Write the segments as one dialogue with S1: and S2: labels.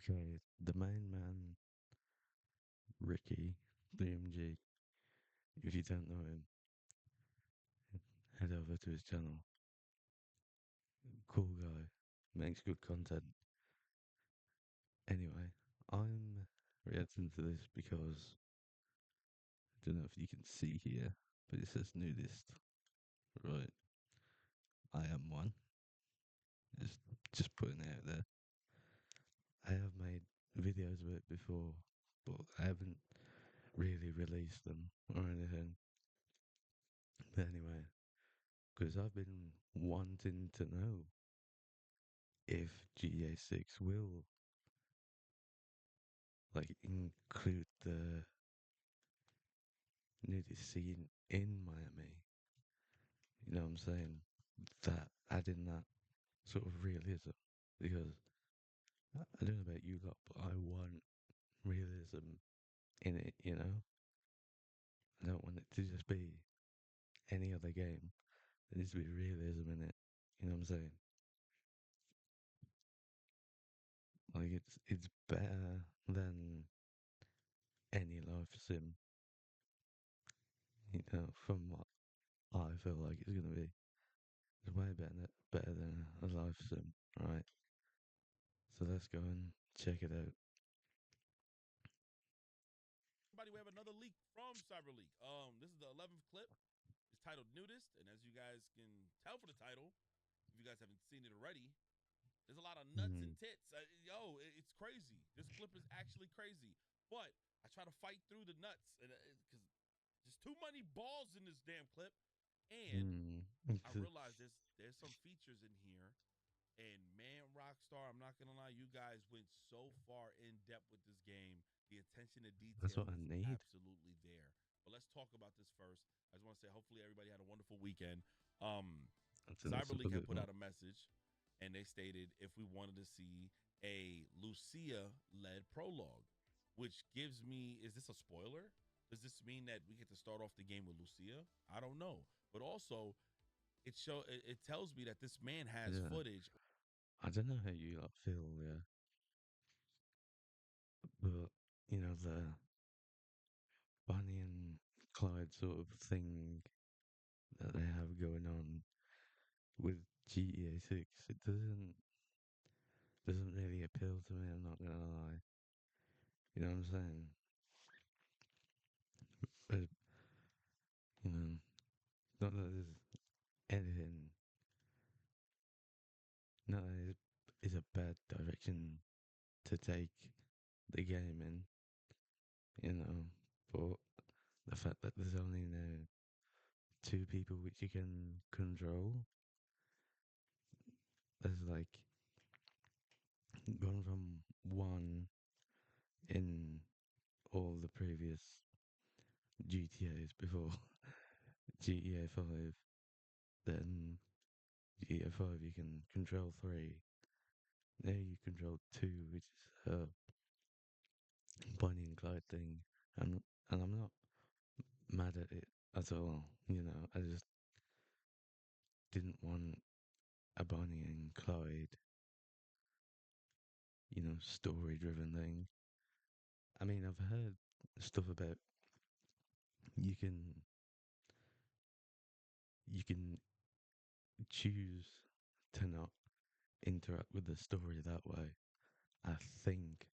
S1: Okay, the main man, Ricky, DMG. If you don't know him, head over to his channel. Cool guy, makes good content. Anyway, I'm reacting to this because I don't know if you can see here, but it says Nudist. Right, I am one. Just, just putting it out there. I have made videos of it before, but I haven't really released them or anything. But anyway, because I've been wanting to know if GA6 will like include the nudist scene in Miami. You know what I'm saying? That adding that sort of realism because I don't know about you lot, but I want realism in it. You know, I don't want it to just be any other game. There needs to be realism in it. You know what I'm saying? Like it's better than any life sim. You know, from what I feel like it's gonna be. It's way better than a life sim, right? So let's go and check it out.
S2: Everybody, we have another leak from CyberLeak. This is the 11th clip. It's titled Nudist, and as you guys can tell from the title, if you guys haven't seen it already, there's a lot of nuts and
S1: Mm,
S2: tits. It's crazy. This clip is actually crazy. But I try to fight through the nuts because there's too many balls in this damn clip, and
S1: mm.
S2: I realize there's some features in here. And man, Rockstar, I'm not gonna lie, you guys went so far in depth with this game. The attention to
S1: That's
S2: detail
S1: what I
S2: is
S1: need.
S2: absolutely there. But let's talk about this first. I just want to say, hopefully, everybody had a wonderful weekend. Um,
S1: I think that's a
S2: CyberLeak had
S1: bit
S2: put
S1: more.
S2: out a message, and they stated if we wanted to see a Lucia-led prologue, which gives me, is this a spoiler? Does this mean that we get to start off the game with Lucia? I don't know. But also, it tells me that this man has
S1: Yeah.
S2: footage.
S1: I don't know how you lot feel, yeah. But, you know, the Bonnie and Clyde sort of thing that they have going on with GTA 6, it doesn't really appeal to me, I'm not gonna lie. You know what I'm saying? But, you know, not that there's anything, not that it's a bad direction to take the game in, you know, but the fact that there's only now two people which you can control, there's like gone from one in all the previous GTAs before GTA 5, then GTA 5 you can control three, now you control two, which is a Bonnie and Clyde thing, and and I'm not mad at it at all. You know, I just didn't want a Bonnie and Clyde, you know, story driven thing. I mean, I've heard stuff about you can you can choose to not interact with the story that way. I think,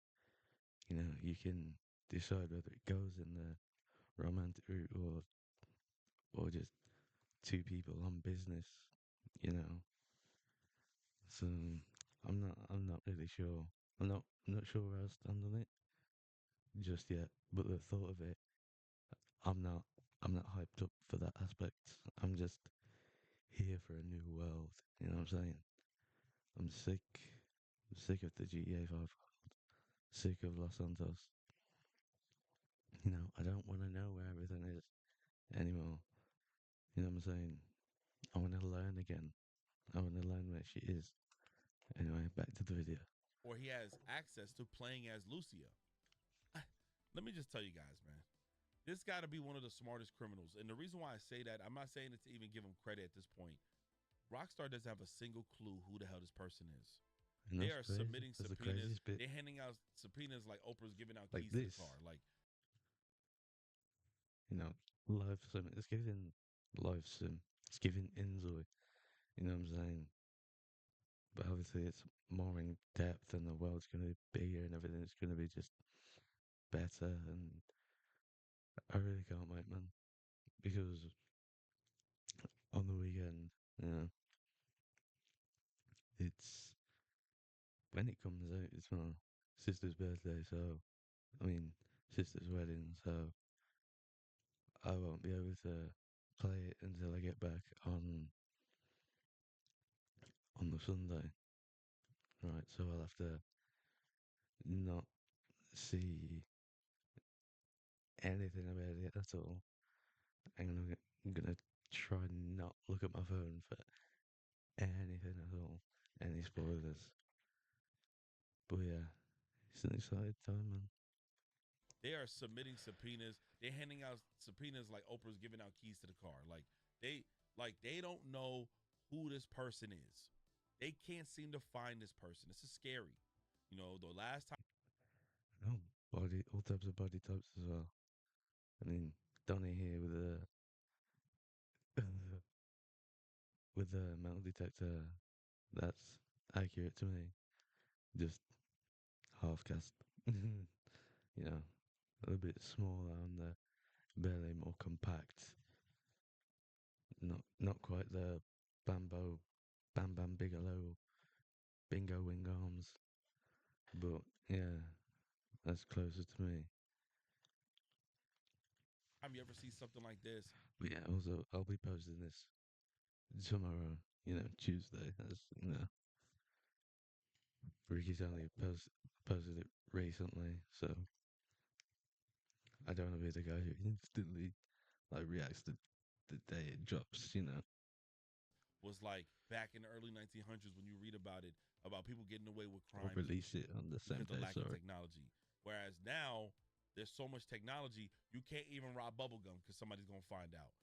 S1: you know, you can decide whether it goes in the romantic route or just two people on business, you know. So I'm not really sure. I'm not sure where I stand on it just yet. But the thought of it, I'm not I'm not hyped up for that aspect. I'm just here for a new world. You know what I'm saying? I'm sick. I'm sick of the GTA 5. Sick of Los Santos. You know, I don't want to know where everything is anymore. You know what I'm saying? I want to learn again. I want to learn where she is. Anyway, back to the video.
S2: Or he has access to playing as Lucia. Let me just tell you guys, man. This got to be one of the smartest criminals. And the reason why I say that, I'm not saying it to even give him credit at this point. Rockstar doesn't have a single clue who the hell this person is.
S1: And
S2: They
S1: that's
S2: are
S1: crazy.
S2: submitting
S1: That's the
S2: subpoenas.
S1: craziest bit.
S2: They're handing out subpoenas like Oprah's giving out
S1: Like
S2: keys to the
S1: this,
S2: car. Like
S1: you know, live sim. It's giving live sim. It's giving Inzoy. You know what I'm saying? But obviously, it's more in depth, and the world's going to be bigger, and everything's going to be just better. And I really can't wait, man. Because on the weekend, you know, it's when it comes out, it's my sister's birthday, so I mean, sister's wedding, so I won't be able to play it until I get back on the Sunday, right? So I'll have to not see anything about it at all. I'm gonna try not look at my phone for anything at all, any spoilers. But yeah, it's an exciting time, man.
S2: they are submitting subpoenas. They're handing out subpoenas like Oprah's giving out keys to the car. They they don't know who this person is. They can't seem to find this person. This is scary. You know, the last time
S1: Oh, all types of body types as well. I mean, Donny here with a with a metal detector that's accurate to me. Just half cast. You know, a little bit smaller on the belly, more compact. Not quite the Bambo, Bam Bam Bigelow, Bingo Wing arms, but yeah, that's closer to me.
S2: you ever see something like this,
S1: But yeah, also I'll be posting this tomorrow. You know, Tuesday. As you know, Ricky's only posted it recently, so I don't want to be the guy who instantly like reacts to the day it drops. You know,
S2: was like back in the early 1900s when you read about it, about people getting away with
S1: or
S2: crimes and
S1: release
S2: shit
S1: it on the same
S2: because of the
S1: day.
S2: lack of
S1: Sorry,
S2: technology. Whereas now there's so much technology, you can't even rob bubblegum because somebody's gonna find out.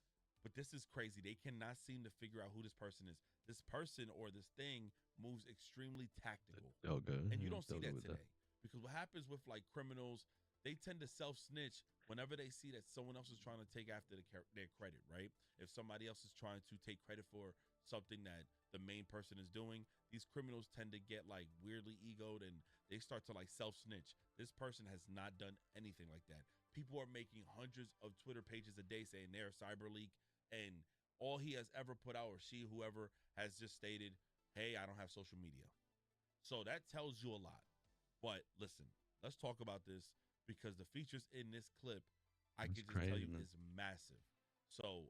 S2: But this is crazy. They cannot seem to figure out who this person is. This person or this thing moves extremely tactical.
S1: they'll go.
S2: And you
S1: Yeah,
S2: don't see
S1: they'll go
S2: that
S1: with that.
S2: today. Because what happens with like criminals, they tend to self snitch whenever they see that someone else is trying to take after their credit, right? If somebody else is trying to take credit for something that the main person is doing, these criminals tend to get like weirdly egoed and they start to like self snitch. This person has not done anything like that. People are making hundreds of Twitter pages a day saying they're a cyber leak, and all he has ever put out, or she, whoever, has just stated, hey, I don't have social media. So that tells you a lot. But listen, let's talk about this because the features in this clip, I
S1: It's
S2: can just tell
S1: crazy,
S2: you,
S1: man.
S2: is massive. So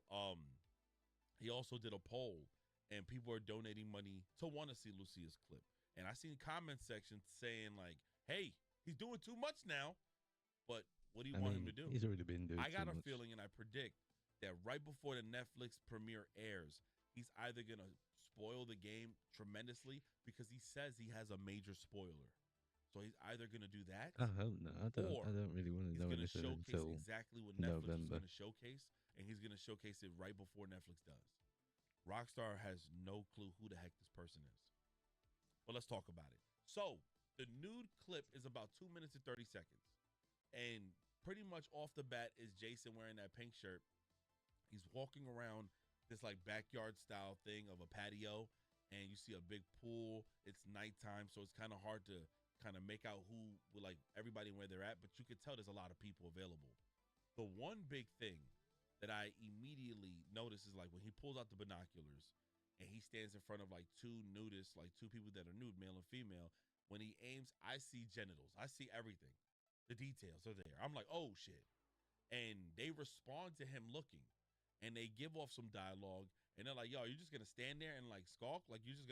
S2: he also did a poll, and people are donating money to want to see Lucia's clip. And I seen comment sections saying like, "Hey, he's doing too much now." But what do you
S1: I
S2: want him
S1: mean,
S2: to do?
S1: he's already been doing
S2: I
S1: too
S2: got a
S1: much.
S2: feeling, and I predict that right before the Netflix premiere airs, he's either gonna spoil the game tremendously because he says he has a major spoiler. So he's either gonna do that,
S1: I hope not. I
S2: or
S1: don't really want to
S2: he's
S1: know
S2: gonna
S1: anything
S2: showcase
S1: until
S2: exactly what Netflix was
S1: November.
S2: gonna showcase, and he's gonna showcase it right before Netflix does. Rockstar has no clue who the heck this person is. But let's talk about it. So the nude clip is about 2 minutes and 30 seconds. And pretty much off the bat is Jason wearing that pink shirt. He's walking around this like backyard style thing of a patio, and you see a big pool. It's nighttime, so it's kind of hard to kind of make out who, like everybody where they're at, but you could tell there's a lot of people available. The one big thing that I immediately notice is like when he pulls out the binoculars and he stands in front of like two nudists, like two people that are nude, male and female. When he aims, I see genitals. I see everything. The details are there. I'm like, oh shit. And they respond to him looking and they give off some dialogue and they're like, yo, you're just gonna stand there and like skulk? You're just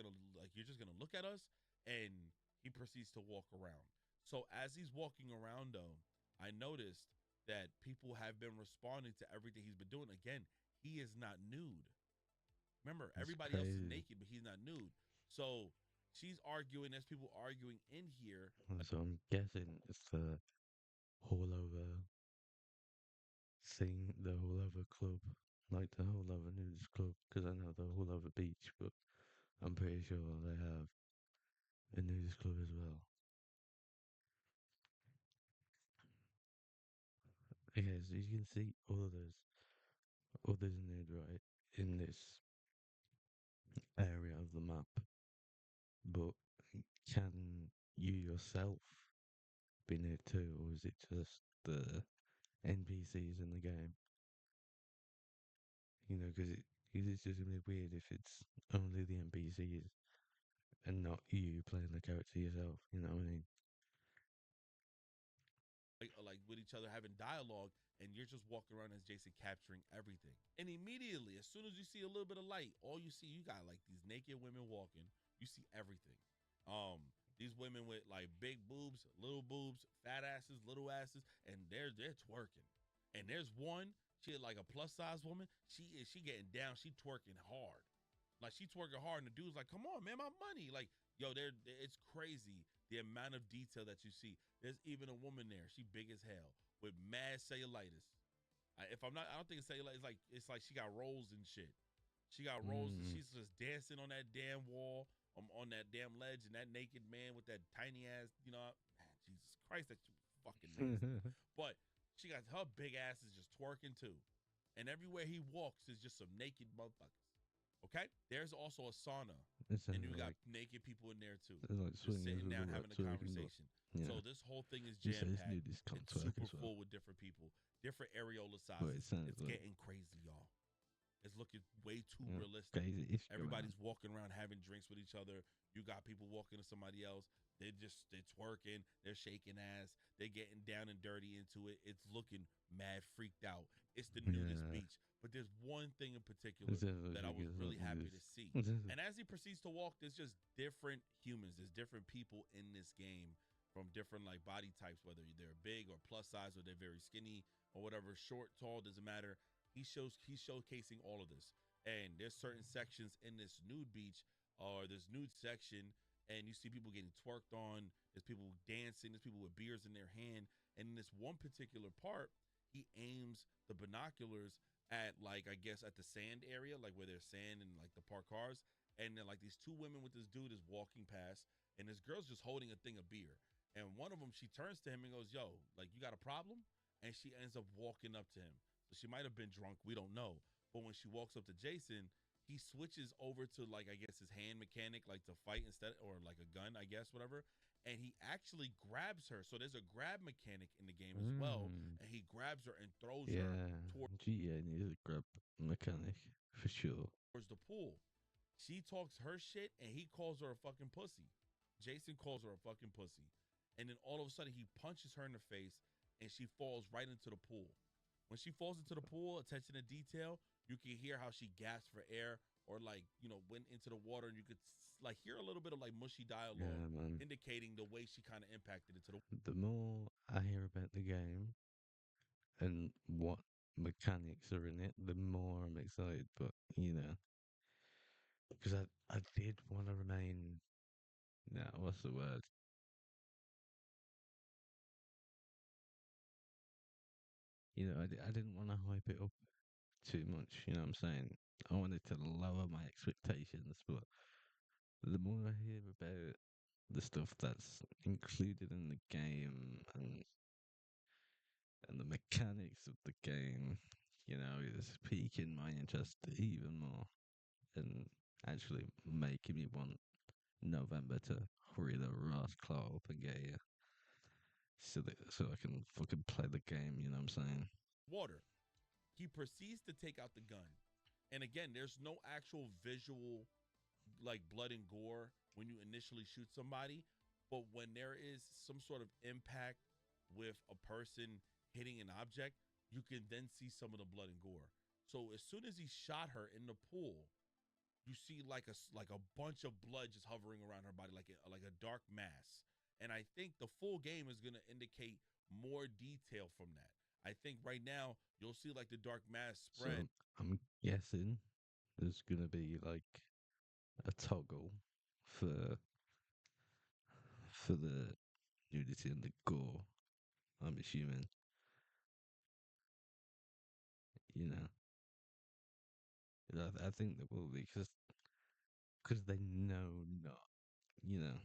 S2: gonna look at us? And he proceeds to walk around. So as he's walking around though, I noticed that people have been responding to everything he's been doing. Again, he is not nude. Remember,
S1: It's
S2: everybody else is
S1: crazy.
S2: naked, but he's not nude. So she's arguing, there's people arguing in here.
S1: So I'm guessing it's the whole over thing, the whole over club, like the whole over news club, because I know the whole over beach, but I'm pretty sure they have a nudist club as well. Okay, so you can see others nude right in this area of the map, but can you yourself be nude too, or is it just the NPCs in the game? You know, because it's just gonna be weird if it's only the NPCs and not you playing the character yourself. You know what I mean?
S2: Like with each other having dialogue, and you're just walking around as Jason capturing everything. And immediately, as soon as you see a little bit of light, all you see, you got like these naked women walking. You see everything. These women with like big boobs, fat asses, little asses, and they're twerking. And there's one, she like a plus size woman. She getting down, she twerking hard. Like she twerking hard, and the dude's like, "Come on, man, my money!" Like, yo, it's crazy the amount of detail that you see. There's even a woman there. She big as hell with mad cellulitis. If I'm not, I don't think it's cellulitis. It's like she got rolls and shit. She got rolls and
S1: Mm.
S2: she's just dancing on that damn wall, on that damn ledge, and that naked man with that tiny ass, man, Jesus Christ, that's fucking nasty. But she got her big ass is just twerking too, and everywhere he walks is just some naked motherfuckers. Okay, there's also a sauna,
S1: It
S2: and
S1: sounds
S2: you got
S1: like
S2: naked people in there too,
S1: it's like
S2: just
S1: swingers
S2: sitting
S1: with
S2: down
S1: all that
S2: having a
S1: twerking, but
S2: conversation.
S1: yeah,
S2: So this whole thing is
S1: he
S2: jam
S1: says
S2: packed.
S1: nudists can't
S2: It's
S1: twerk
S2: super
S1: as well.
S2: full with different people, different areola
S1: But it
S2: sizes.
S1: sounds
S2: It's
S1: like
S2: getting crazy, y'all. It's looking way too
S1: you know,
S2: realistic.
S1: crazy ish going on.
S2: Everybody's walking around having drinks with each other. You got people walking to somebody else. They're twerking. They're shaking ass. They're getting down and dirty into it. It's looking mad freaked out. It's the nudist
S1: Yeah,
S2: beach. But there's one thing in
S1: it
S2: particular
S1: sounds like
S2: that I was
S1: it's
S2: really
S1: something
S2: happy
S1: this.
S2: to see. And as he proceeds to walk, there's just different humans. There's different people in this game from different like body types, whether they're big or plus size or they're very skinny or whatever, short, tall, doesn't matter. He's showcasing all of this. And there's certain sections in this nude beach or this nude section, and you see people getting twerked on. There's people dancing. There's people with beers in their hand. And in this one particular part, he aims the binoculars at like I guess at the sand area, like where there's sand and like the parked cars. And then like these two women with this dude is walking past, and this girl's just holding a thing of beer. And one of them, she turns to him and goes, "Yo, like you got a problem?" And she ends up walking up to him. So she might have been drunk. We don't know. But when she walks up to Jason, he switches over to like I guess his hand mechanic, like to fight instead, or like a gun, I guess, whatever. And he actually grabs her. So there's a grab mechanic in the game as well.
S1: Mm,
S2: And he grabs her and throws her
S1: yeah, GTA needs a grab mechanic for sure.
S2: towards the pool. She talks her shit and he calls her a fucking pussy. Jason calls her a fucking pussy. And then all of a sudden he punches her in the face and she falls right into the pool. When she falls into the pool, attention to detail, you can hear how she gasped for air or like, went into the water, and you could like hear a little bit of like mushy dialogue
S1: Yeah, man.
S2: indicating the way she kind of impacted into the
S1: The more I hear about the game and what mechanics are in it, the more I'm excited. But because I did want to remain. No, what's the word? I didn't want to hype it up too much. You know what I'm saying? I wanted to lower my expectations, but the more I hear about the stuff that's included in the game and the mechanics of the game, is piquing my interest even more and actually making me want November to hurry the Ross claw up and get here so I can fucking play the game. You know what I'm saying?
S2: water. He proceeds to take out the gun. And again, there's no actual visual like blood and gore when you initially shoot somebody, but when there is some sort of impact with a person hitting an object, you can then see some of the blood and gore. So as soon as he shot her in the pool, you see like a bunch of blood just hovering around her body, like a dark mass. And I think the full game is going to indicate more detail from that. I think right now you'll see like the dark mass
S1: So
S2: spread.
S1: I'm guessing there's gonna be like a toggle for for the nudity and the gore. I'm assuming, you know, I think there will be because they know not, you know.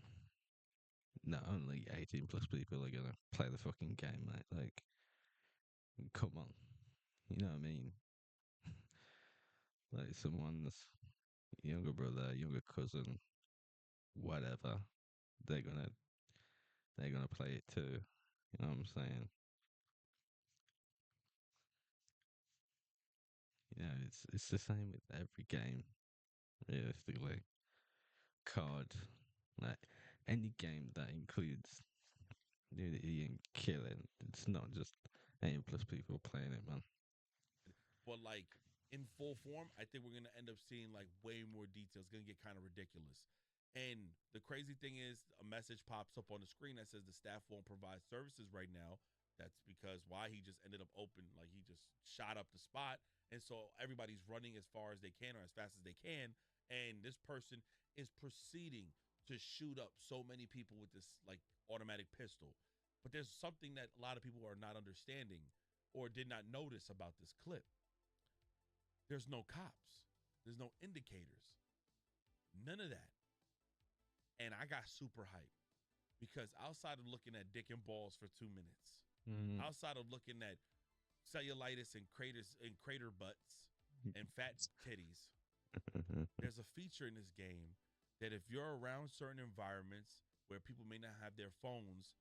S1: not only 18 plus people are gonna play the fucking game, mate. Like, come on, you know what I mean? Like someone's younger brother, younger cousin, whatever, they're gonna they're gonna play it too. You know what I'm saying? You know, it's the same with every game, realistically. Card, like any game that includes nudity and killing, it's not just 18 plus people playing it, man.
S2: But like in full form, I think we're gonna end up seeing like way more details. It's gonna get kind of ridiculous. And the crazy thing is, a message pops up on the screen that says the staff won't provide services right now. That's because why he just ended up open, like he just shot up the spot, and so everybody's running as far as they can or as fast as they can. And this person is proceeding to shoot up so many people with this like automatic pistol. But there's something that a lot of people are not understanding or did not notice about this clip. There's no cops. There's no indicators. None of that. And I got super hyped because outside of looking at dick and balls for 2 minutes,
S1: Mm.
S2: outside of looking at cellulitis and crater butts and fat titties, there's a feature in this game that if you're around certain environments where people may not have their phones,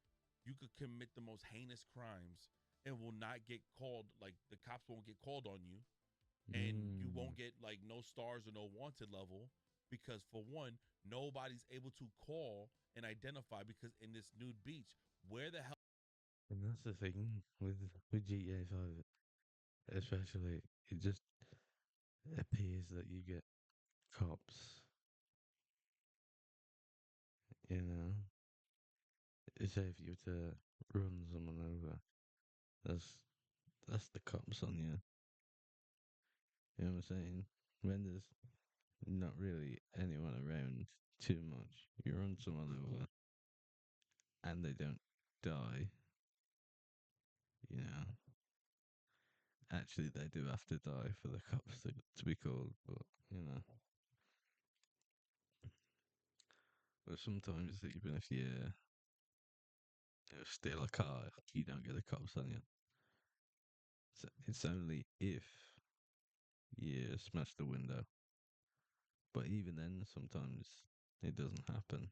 S2: you could commit the most heinous crimes and will not get called, like the cops won't get called on you, and you
S1: Mm.
S2: won't get like no stars or no wanted level because for one, nobody's able to call and identify because in this nude beach, where the hell
S1: And that's the thing with GTA 5, especially. It just appears that you get cops, you know. Say if you were to run someone over, that's that's the cops on you. You know what I'm saying? When there's not really anyone around too much, you run someone over and they don't die, you know. Actually, they do have to die for the cops to be called, but you know. But sometimes, even if you steal a car, you don't get the cops on you. So it's only if you smash the window. But even then, sometimes it doesn't happen.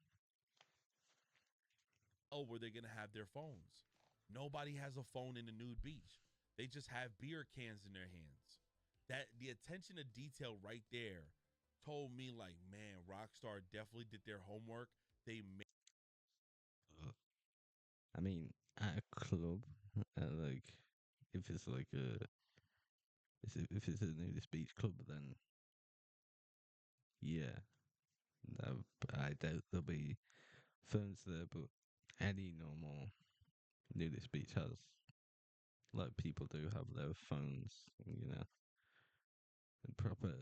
S2: were they gonna have their phones? Nobody has a phone in the nude beach. They just have beer cans in their hands. That the attention to detail right there told me like, man, Rockstar definitely did their homework. They made
S1: Uh, I mean, at a club, like if it's like if it's a nudist beach club, then yeah, I doubt there'll be phones there. But any normal nudist beach has, like, people do have their phones, you know. And proper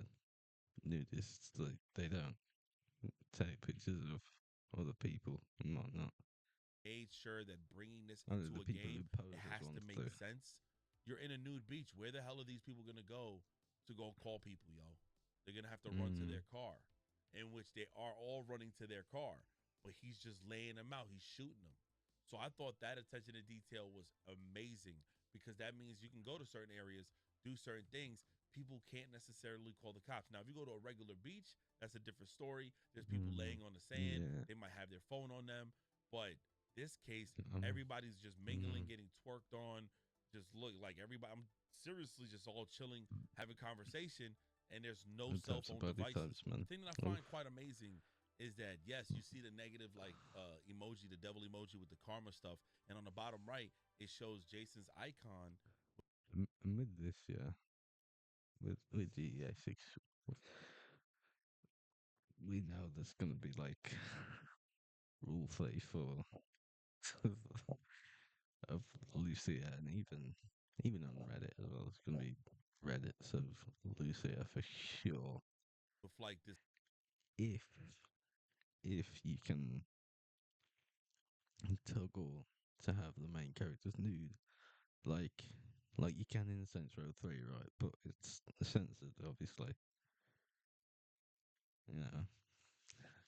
S1: nudists, like, they don't take pictures of other people and whatnot.
S2: made sure that bringing this
S1: Only
S2: into
S1: the
S2: a
S1: people
S2: game,
S1: who
S2: it
S1: pose as
S2: has to
S1: ones
S2: make
S1: do.
S2: sense. You're in a nude beach. Where the hell are these people gonna go to go call people, yo? They're gonna have to run to
S1: Mm.
S2: their car, in which they are all running to their car, but he's just laying them out. He's shooting them. So I thought that attention to detail was amazing because that means you can go to certain areas, do certain things. People can't necessarily call the cops. Now, if you go to a regular beach, that's a different story. There's people
S1: Mm.
S2: laying on the sand.
S1: Yeah.
S2: They might have their phone on them, but this case,
S1: Um,
S2: everybody's just
S1: mm.
S2: mingling, getting twerked on. Just look like everybody. I'm seriously just all chilling, having conversation, and there's no
S1: All
S2: cell
S1: types of
S2: phone
S1: body
S2: devices.
S1: types, man.
S2: The thing that I
S1: Oof.
S2: find quite amazing is that yes, you see the negative like emoji, the devil emoji with the karma stuff, and on the bottom right it shows Jason's icon.
S1: And with this, yeah, with GTA 6, we know there's gonna be like Rule 34 of, of Lucia, and even on Reddit as well. There's gonna be Reddits of Lucia for sure.
S2: With like this
S1: If you can toggle to have the main characters nude, like like you can in Saints Row 3, right? But it's censored, obviously. You know.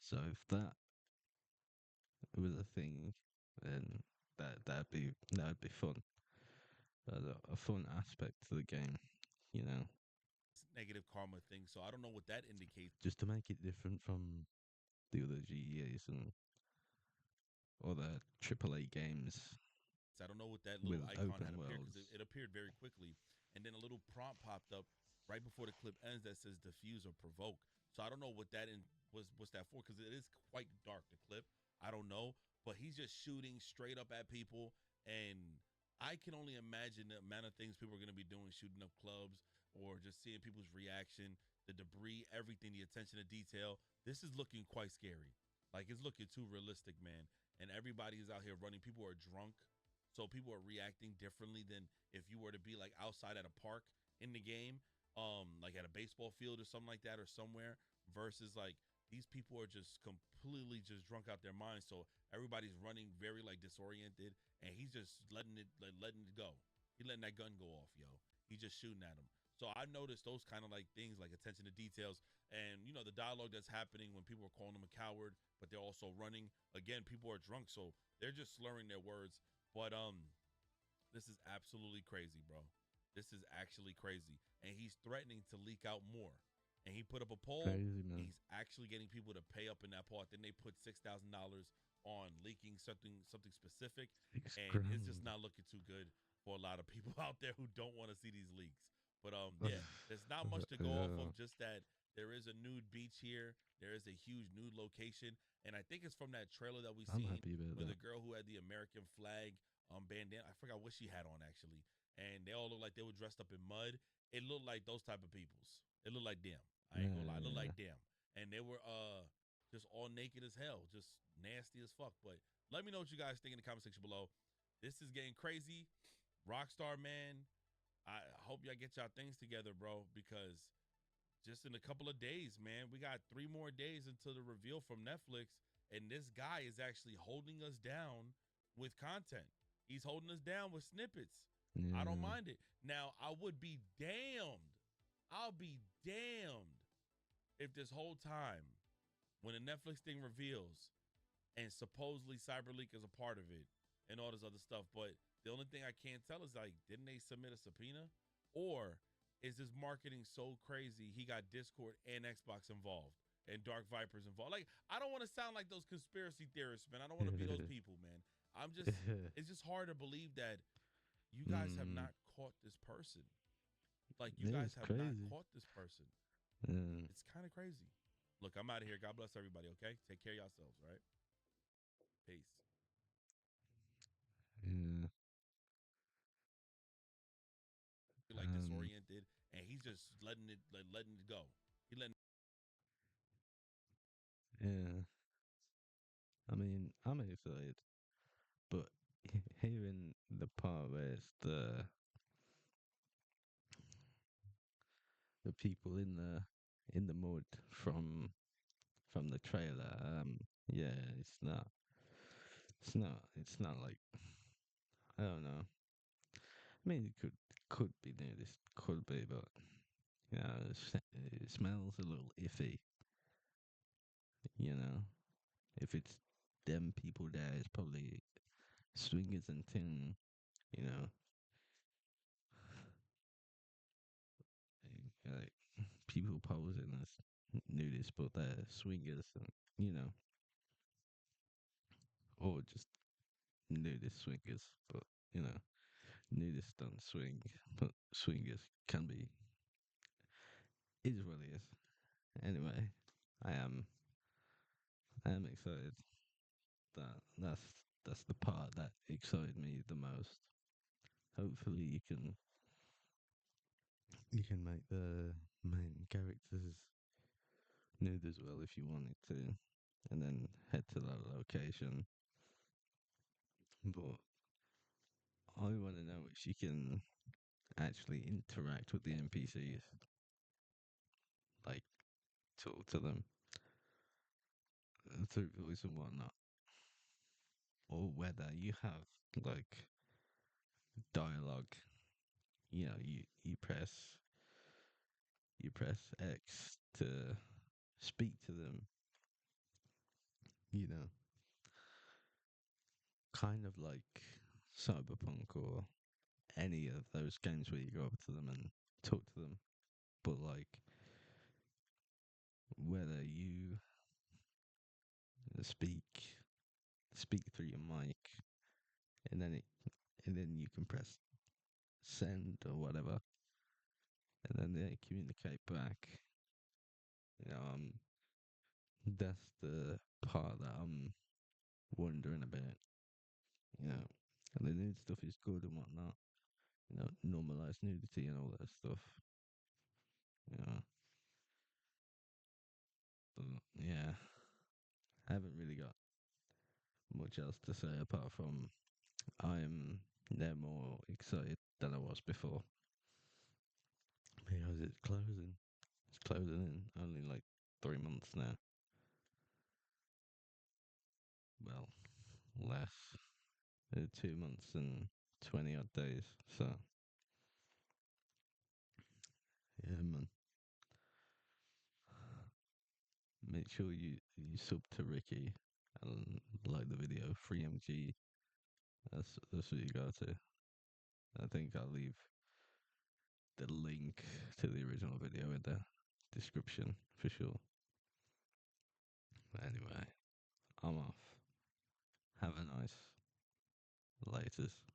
S1: So if was a thing, then that'd be fun. A fun aspect to the game, you know,
S2: Negative karma thing. So I don't know what that indicates.
S1: just to make it different from the other GEAs and other AAA games
S2: I don't know what that little
S1: with
S2: icon
S1: open
S2: had appeared because
S1: worlds.
S2: it appeared very quickly. And then a little prompt popped up right before the clip ends that says diffuse or provoke. So I don't know what that was that for because it is quite dark, the clip. I don't know. But he's just shooting straight up at people. And I can only imagine the amount of things people are going to be doing, shooting up clubs or just seeing people's reaction, the debris, everything, the attention to detail. This is looking quite scary. Like it's looking too realistic, man. And everybody is out here running. People are drunk, so people are reacting differently than if you were to be like outside at a park in the game, like at a baseball field or something like that or somewhere, versus like these people are just completely just drunk out their minds. So everybody's running very like disoriented, and he's just letting it go. He letting that gun go off, yo. He's just shooting at him. So I noticed those kind of like things like attention to details and the dialogue that's happening when people are calling him a coward, but they're also running. Again, people are drunk, so they're just slurring their words. But this is absolutely crazy, bro. This is actually crazy. And he's threatening to leak out more. And he put up a poll.
S1: Crazy man.
S2: He's actually getting people to pay up in that poll. Then they put $6,000 on leaking something specific.
S1: Six
S2: And it's just
S1: grand.
S2: not looking too good for a lot of people out there who don't want to see these leaks. But yeah, there's not much to go off
S1: Yeah,
S2: of, just that there is a nude beach here. There is a huge nude location. And I think it's from that trailer that we
S1: I'm
S2: seen
S1: happy about
S2: with
S1: that.
S2: the girl who had the American flag bandana. I forgot what she had on actually, and they all looked like they were dressed up in mud. It looked like those type of peoples. It looked like them. I ain't gonna lie, it looked
S1: Yeah,
S2: like them, and they were just all naked as hell, just nasty as fuck. But let me know what you guys think in the comment section below. This is getting crazy. Rockstar man, I hope y'all get y'all things together, bro, because just in a couple of days, man, we got 3 more days until the reveal from Netflix, and this guy is actually holding us down with content. He's holding us down with snippets. I don't
S1: yeah,
S2: mind it. Now, I would be damned. I'll be damned if this whole time, when the Netflix thing reveals, and supposedly CyberLeak is a part of it and all this other stuff. But the only thing I can't tell is like, didn't they submit a subpoena? Or is this marketing so crazy he got Discord and Xbox involved and Dark Vipers involved? Like, I don't want to sound like those conspiracy theorists, man. I don't want to be those people, man. It's just hard to believe that you guys have
S1: mm,
S2: not caught this person. Like, you
S1: yeah,
S2: guys
S1: it's
S2: have not
S1: crazy.
S2: caught this person.
S1: Yeah,
S2: It's kind of crazy. Look, I'm out of here. God bless everybody, okay? Take care of yourselves, right? Peace.
S1: yeah,
S2: Like disoriented, and he's just letting it go. He letting.
S1: yeah. I mean, I'm excited, but hearing the part where it's the people in the mud from the trailer, yeah, it's not like I don't know. I mean, it could be nudist, could be, but it smells a little iffy. You know, if it's them people there, it's probably swingers and thing. You know, like people posing as nudists, but they're swingers, and you know, or just nudist swingers, but you know, nudists don't swing, but swingers can be. Is what it is. Anyway, I am I am excited. That's the part that excited me the most. Hopefully, you can make the main characters nude as well if you wanted to, and then head to that location. But I want to know if you can actually interact with the NPCs, like talk to them through voice and whatnot, or whether you have like dialogue. You press X to speak to them. You know, kind of like Cyberpunk or any of those games where you go up to them and talk to them, but like whether you speak speak through your mic and then you can press send or whatever, and then they communicate back. You know, that's the part that I'm wondering about. You know, and the nude stuff is good and whatnot. You know, normalize nudity and all that stuff. You know, but yeah, I haven't really got much else to say apart from I'm now more excited than I was before because it's closing. It's closing in only like 3 months now. Well, less. 2 months and 20 odd days. So, yeah, man. Make sure you sub to Ricky and like the video. 3MG. That's what you go to. I think I'll leave the link to the original video in the description for sure. But anyway, I'm off. Have a nice latest.